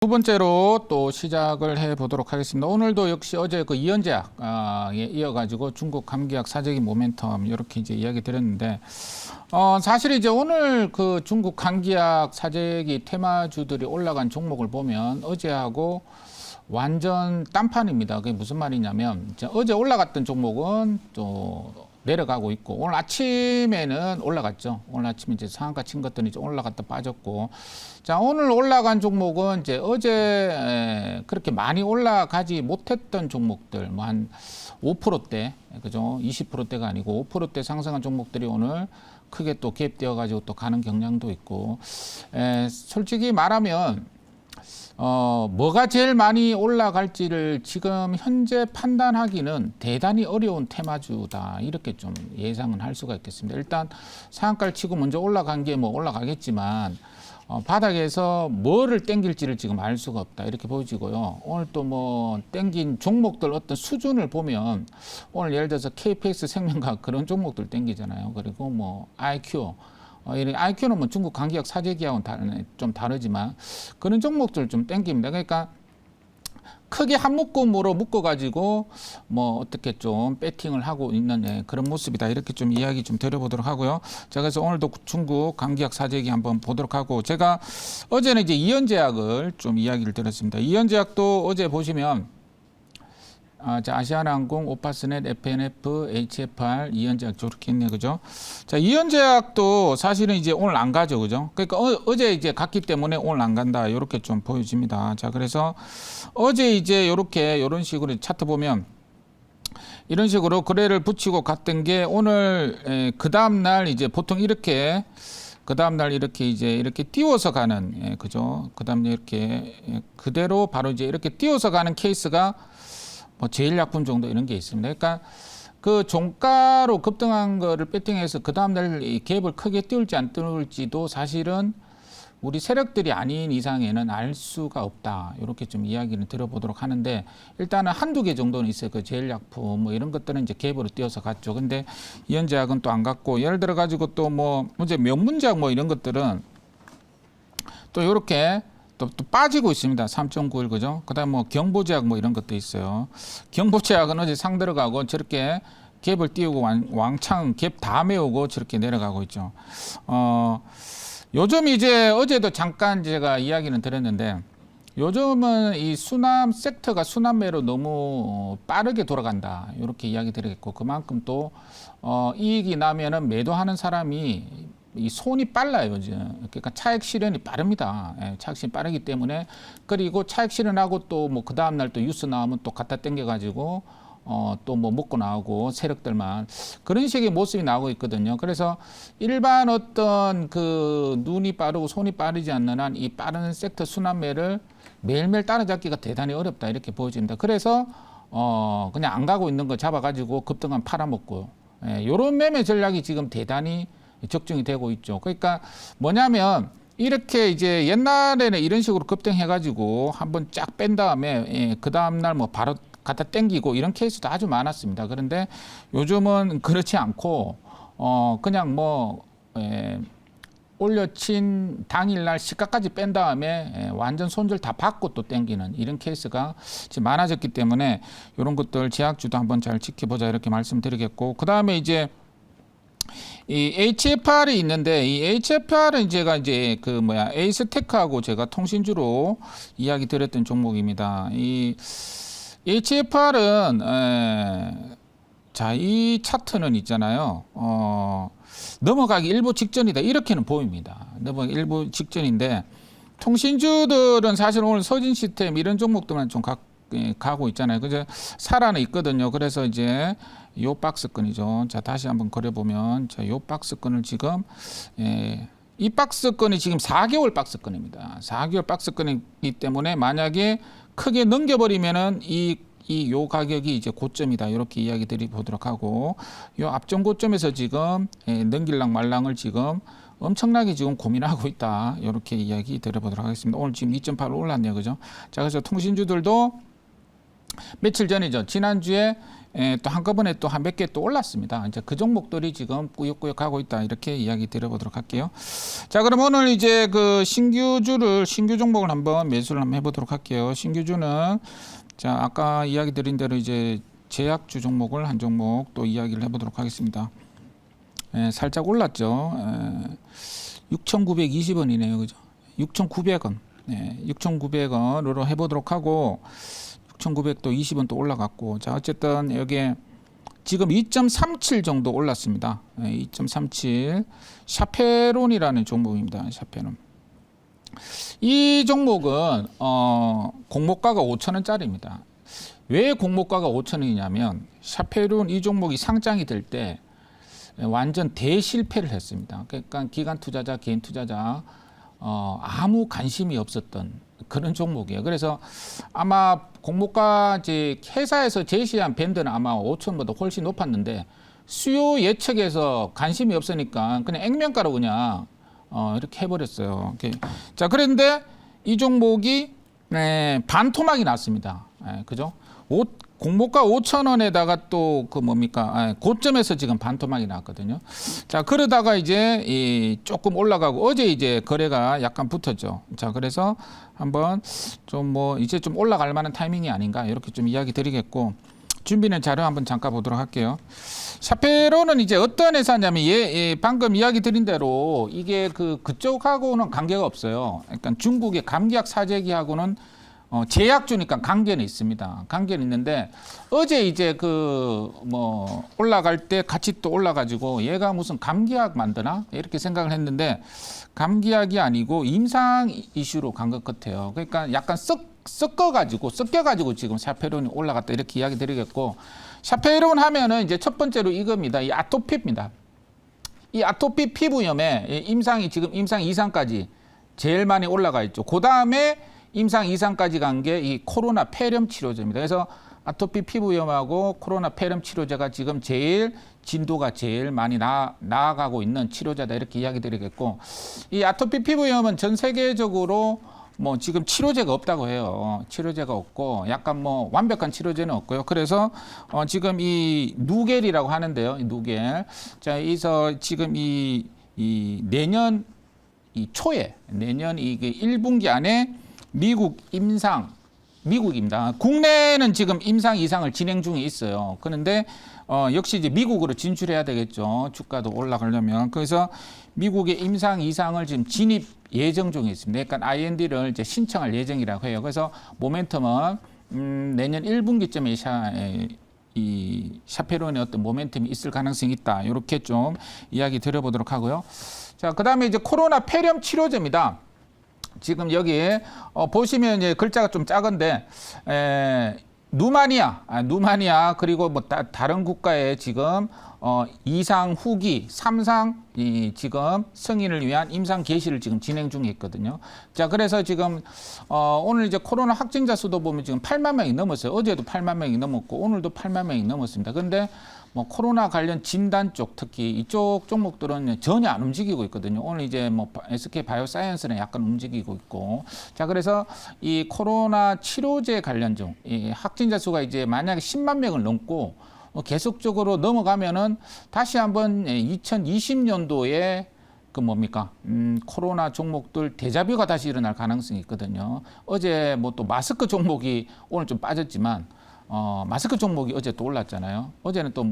두 번째로 또 시작을 해 보도록 하겠습니다. 오늘도 역시 어제 그 이연제약에 이어가지고 중국 감기약 사재기 모멘텀 이렇게 이제 이야기 드렸는데, 사실 이제 오늘 그 중국 감기약 사재기 테마주들이 올라간 종목을 보면 어제하고 완전 딴판입니다. 그게 무슨 말이냐면, 어제 올라갔던 종목은 또 내려가고 있고, 오늘 아침에는 올라갔죠. 오늘 아침에 이제 상한가 친 것들이 이제 올라갔다 빠졌고, 자, 오늘 올라간 종목은 이제 어제 그렇게 많이 올라가지 못했던 종목들, 뭐 한 5%대, 그죠? 20%대가 아니고 5%대 상승한 종목들이 오늘 크게 또 개입되어 가지고 또 가는 경향도 있고, 솔직히 말하면 뭐가 제일 많이 올라갈지를 지금 현재 판단하기는 대단히 어려운 테마주다, 이렇게 좀 예상은 할 수가 있겠습니다. 일단 상한가를 치고 먼저 올라간 게 뭐 올라가겠지만 바닥에서 뭐를 땡길지를 지금 알 수가 없다, 이렇게 보여지고요. 오늘 또 뭐 땡긴 종목들 어떤 수준을 보면 오늘 예를 들어서 KPX 생명과학 그런 종목들 땡기잖아요. 그리고 뭐 IQ, 이런 IQ는 뭐 중국 감기약 사재기하고는 좀 다르지만 그런 종목들 좀 땡깁니다. 그러니까 크게 한 묶음으로 묶어가지고 뭐 어떻게 좀 배팅을 하고 있는 그런 모습이다, 이렇게 좀 이야기 좀 드려보도록 하고요. 자, 그래서 오늘도 중국 감기약 사재기 한번 보도록 하고, 제가 어제는 이제 이연제약을 좀 이야기를 드렸습니다. 이연제약도 어제 보시면 자, 아시아나항공, 오파스넷, FNF, HFR, 이연제약 저렇게 있네, 그죠? 자, 이연제약도 사실은 이제 오늘 안 가죠, 그죠? 그러니까 어제 이제 갔기 때문에 오늘 안 간다, 이렇게 좀 보여집니다. 자, 그래서 어제 이제 이런 식으로 차트 보면 이런 식으로 거래를 붙이고 갔던 게 오늘 그 다음 날 이제 보통 이렇게 그 다음 날 이렇게 띄워서 가는, 그죠? 그 다음 날 이렇게 그대로 바로 이제 이렇게 띄워서 가는 케이스가 뭐 제일약품 정도 이런 게 있습니다. 그러니까 그 종가로 급등한 거를 배팅해서 그 다음날 갭을 크게 띄울지 안 띄울지도 사실은 우리 세력들이 아닌 이상에는 알 수가 없다, 이렇게 좀 이야기를 들어보도록 하는데, 일단은 한두 개 정도는 있어요. 그 제일약품 뭐 이런 것들은 이제 갭으로 띄워서 갔죠. 근데 이연제약은 또 안 갔고, 예를 들어 가지고 또 뭐 이제 명문제약 뭐 이런 것들은 또 이렇게 또 빠지고 있습니다. 3.91, 그죠? 그다음 뭐 경보제약 뭐 이런 것도 있어요. 경보제약은 어제 상 들어가고 저렇게 갭을 띄우고 왕창 갭 다 메우고 저렇게 내려가고 있죠. 요즘 이제 어제도 잠깐 제가 이야기는 드렸는데, 요즘은 이 수남 섹터가 수남매로 너무 빠르게 돌아간다, 이렇게 이야기 드리겠고, 그만큼 또 이익이 나면은 매도하는 사람이 이 손이 빨라요, 요즘. 그러니까 차익 실현이 빠릅니다. 차익 실현이 빠르기 때문에. 그리고 차익 실현하고 또 뭐 그 다음날 또 뉴스 나오면 또 갖다 땡겨가지고 또 뭐 먹고 나오고 세력들만 그런 식의 모습이 나오고 있거든요. 그래서 일반 어떤 그 눈이 빠르고 손이 빠르지 않는 한 이 빠른 섹터 순환매를 매일매일 따라잡기가 대단히 어렵다, 이렇게 보여집니다. 그래서 그냥 안 가고 있는 거 잡아가지고 급등한 팔아먹고, 이런 매매 전략이 지금 대단히 적중이 되고 있죠. 그러니까 뭐냐면 이렇게 이제 옛날에는 이런 식으로 급등해가지고 한번 쫙 뺀 다음에 그 다음날 뭐 바로 갖다 땡기고 이런 케이스도 아주 많았습니다. 그런데 요즘은 그렇지 않고 그냥 뭐 올려친 당일날 시가까지 뺀 다음에 완전 손절 다 받고 또 땡기는 이런 케이스가 지금 많아졌기 때문에 이런 것들 제약주도 한번 잘 지켜보자, 이렇게 말씀드리겠고, 그 다음에 이제 이 HFR이 있는데, 이 HFR은 제가 이제 그 에이스테크하고 제가 통신주로 이야기 드렸던 종목입니다. 이 HFR은 자, 이 차트는 있잖아요. 넘어가기 일부 직전이다, 이렇게는 보입니다. 넘어가기 일부 직전인데, 통신주들은 사실 오늘 서진 시스템 이런 종목들만 좀 가고 있잖아요. 그죠? 사라는 있거든요. 그래서 이제 요 박스권이죠. 자, 다시 한번 그려보면, 자, 요 박스권을 지금, 이 박스권이 지금 4개월 박스권입니다. 4개월 박스권이기 때문에 만약에 크게 넘겨버리면은 요 가격이 이제 고점이다, 이렇게 이야기 드리도록 하고, 요 앞전 고점에서 지금 넘길랑 말랑을 지금 엄청나게 지금 고민하고 있다, 이렇게 이야기 드려보도록 하겠습니다. 오늘 지금 2.8 올랐네요, 그죠? 자, 그래서 통신주들도 며칠 전이죠. 지난주에 또 한꺼번에 또 한 몇 개 또 올랐습니다. 이제 그 종목들이 지금 꾸역꾸역 가고 있다. 이렇게 이야기 드려보도록 할게요. 자, 그럼 오늘 이제 그 신규 종목을 한번 매수를 한번 해보도록 할게요. 신규주는 자, 아까 이야기 드린 대로 이제 제약주 종목을 한 종목 또 이야기를 해보도록 하겠습니다. 살짝 올랐죠. 6,920원이네요. 그죠? 6,900원. 6,900원으로 해보도록 하고 6,900도 20원 또 올라갔고 자 어쨌든 여기에 지금 2.37 정도 올랐습니다. 2.37 샤페론이라는 종목입니다. 샤페론. 이 종목은 공모가가 5,000원짜리입니다. 왜 공모가가 5,000원이냐면 샤페론 이 종목이 상장이 될 때 완전 대실패를 했습니다. 그러니까 기관 투자자, 개인 투자자 아무 관심이 없었던 그런 종목이에요. 그래서 아마 공모가 이제 회사에서 제시한 밴드는 아마 5천보다 훨씬 높았는데 수요 예측에서 관심이 없으니까 그냥 액면가로 그냥 이렇게 해버렸어요. 자, 그런데 이 종목이 반토막이 났습니다. 그죠? 공모가 5,000원에다가 또 그 뭡니까? 고점에서 지금 반토막이 났거든요. 자, 그러다가 이제 조금 올라가고 어제 이제 거래가 약간 붙었죠. 자, 그래서 한번 좀 이제 좀 올라갈 만한 타이밍이 아닌가 이렇게 좀 이야기 드리겠고 준비된 자료 한번 잠깐 보도록 할게요. 샤페론은 이제 어떤 회사냐면 방금 이야기 드린 대로 이게 그쪽하고는 관계가 없어요. 그러니까 중국의 감기약 사재기하고는 제약주니까 관계는 있습니다. 관계는 있는데 어제 이제 올라갈 때 같이 또 올라가지고 얘가 무슨 감기약 만드나 이렇게 생각을 했는데 감기약이 아니고 임상 이슈로 간 것 같아요. 그러니까 약간 섞여가지고 지금 샤페론이 올라갔다 이렇게 이야기 드리겠고 샤페론 하면은 이제 첫 번째로 이겁니다. 이 아토피입니다. 이 아토피 피부염에 임상 2상까지 제일 많이 올라가 있죠. 그 다음에 임상 2상까지 간 게 이 코로나 폐렴 치료제입니다. 그래서 아토피 피부염하고 코로나 폐렴 치료제가 지금 진도가 제일 많이 나아가고 있는 치료제다 이렇게 이야기 드리겠고 이 아토피 피부염은 전 세계적으로 지금 치료제가 없다고 해요. 치료제가 없고 약간 완벽한 치료제는 없고요. 그래서 지금 이 누겔이라고 하는데요. 이 누겔. 자, 여기서 지금 내년 초에 내년 이게 1분기 안에 미국입니다. 국내는 지금 임상 2상을 진행 중에 있어요. 그런데 역시 이제 미국으로 진출해야 되겠죠. 주가도 올라가려면. 그래서 미국의 임상 2상을 지금 진입 예정 중에 있습니다. 그러니까 IND를 이제 신청할 예정이라고 해요. 그래서 모멘텀은 내년 1분기쯤에 이 샤페론의 어떤 모멘텀이 있을 가능성이 있다. 이렇게 좀 이야기 드려보도록 하고요. 자, 그다음에 이제 코로나 폐렴 치료제입니다. 지금 여기에 보시면 이제 글자가 좀 작은데 누마니아 그리고 다른 국가에 지금 2상 후기 3상 지금 승인을 위한 임상 개시를 지금 진행 중에 있거든요. 자, 그래서 지금 오늘 이제 코로나 확진자 수도 보면 지금 8만 명이 넘었어요. 어제도 8만 명이 넘었고 오늘도 8만 명이 넘었습니다. 그런데 코로나 관련 진단 쪽 특히 이쪽 종목들은 전혀 안 움직이고 있거든요. 오늘 이제 SK 바이오사이언스는 약간 움직이고 있고. 자, 그래서 이 코로나 치료제 관련종 이 확진자 수가 이제 만약에 10만 명을 넘고 계속적으로 넘어가면은 다시 한번 2020년도에 코로나 종목들 대자뷰가 다시 일어날 가능성이 있거든요. 어제 또 마스크 종목이 오늘 좀 빠졌지만 마스크 종목이 어제 또 올랐잖아요. 어제는 또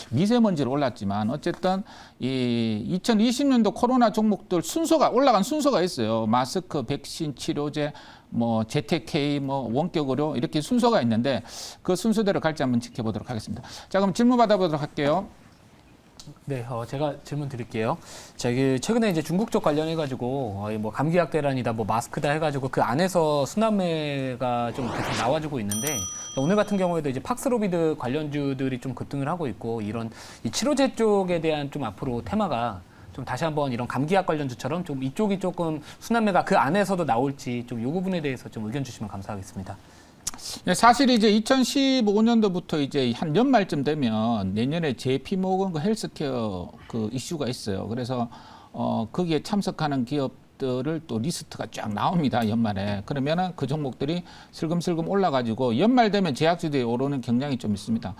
미세먼지로 올랐지만 어쨌든 이 2020년도 코로나 종목들 올라간 순서가 있어요. 마스크, 백신, 치료제, 재택K, 원격으로 이렇게 순서가 있는데 그 순서대로 갈지 한번 지켜보도록 하겠습니다. 자, 그럼 질문 받아보도록 할게요. 네, 제가 질문 드릴게요. 최근에 이제 중국 쪽 관련해가지고 감기약 대란이다, 마스크다 해가지고 그 안에서 순환매가 좀 계속 나와주고 있는데 오늘 같은 경우에도 이제 팍스로비드 관련주들이 좀 급등을 하고 있고 이런 이 치료제 쪽에 대한 좀 앞으로 테마가 좀 다시 한번 이런 감기약 관련주처럼 좀 이쪽이 조금 순환매가 그 안에서도 나올지 좀 이 부분에 대해서 좀 의견 주시면 감사하겠습니다. 사실 이제 2015년도부터 이제 한 연말쯤 되면 내년에 JP모건 헬스케어 이슈가 있어요. 그래서 거기에 참석하는 기업 종목들을 또 리스트가 쫙 나옵니다. 연말에. 그러면은 그 종목들이 슬금슬금 올라가지고 연말 되면 제약주들이 오르는 경향이 좀 있습니다.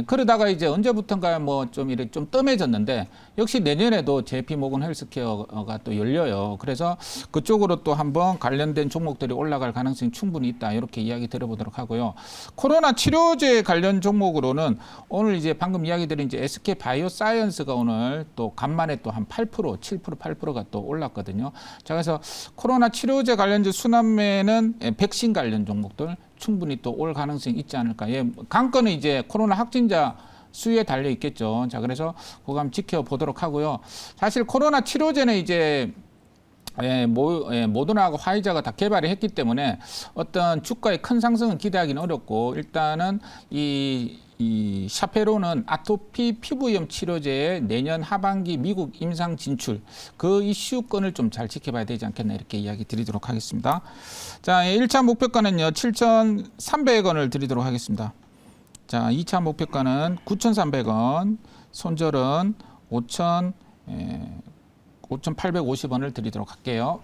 그러다가 이제 언제부턴가 뭐 좀 이렇게 좀 뜸해졌는데 역시 내년에도 JP 모건 헬스케어가 또 열려요. 그래서 그쪽으로 또 한번 관련된 종목들이 올라갈 가능성이 충분히 있다. 이렇게 이야기 들어보도록 하고요. 코로나 치료제 관련 종목으로는 오늘 이제 방금 이야기 드린 이제 SK 바이오사이언스가 오늘 또 간만에 또 한 8%, 7%, 8%가 또 올랐거든요. 자, 그래서 코로나 치료제 관련주 순환매는 백신 관련 종목들 충분히 또 올 가능성이 있지 않을까. 예, 강건은 이제 코로나 확진자 수에 달려 있겠죠. 자, 그래서 그거 한번 지켜보도록 하고요. 사실 코로나 치료제는 이제 모더나하고 화이자가 다 개발을 했기 때문에 어떤 주가의 큰 상승은 기대하기는 어렵고 일단은 이 샤페로는 아토피 피부염 치료제의 내년 하반기 미국 임상 진출 그 이슈권을 좀 잘 지켜봐야 되지 않겠나 이렇게 이야기 드리도록 하겠습니다. 자, 1차 목표가는요 7,300원을 드리도록 하겠습니다. 자, 2차 목표가는 9,300원, 손절은 5,850원을 드리도록 할게요.